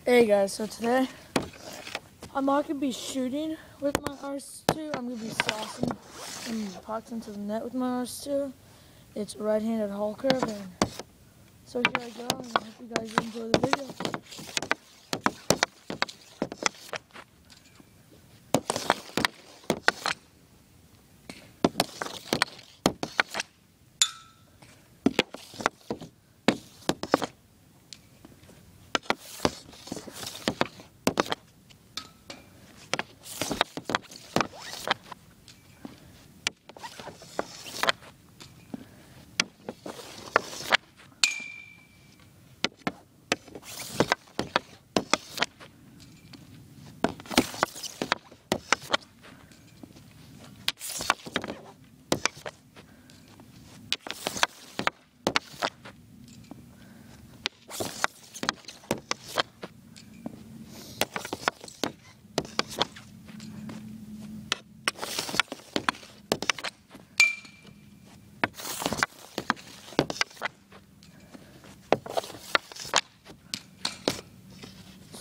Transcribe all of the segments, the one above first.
Hey guys, so today I'm not going to be shooting with my RS2. I'm going to be saucing and pucks into the net with my RS2. It's a right-handed hole curve, and so here I go, and I hope you guys enjoy the video.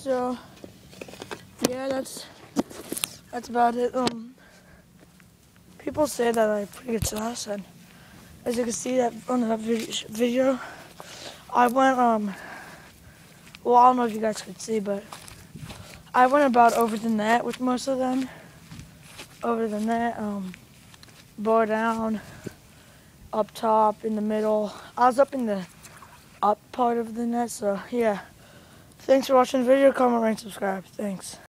So, yeah, that's about it. People say that I have pretty good sauce, and as you can see that on that video, I went, well, I don't know if you guys could see, but I went about over the net with most of them. Over the net, bore down, up top, in the middle. I was up in the up part of the net, so yeah. Thanks for watching the video. Comment, rate, subscribe. Thanks.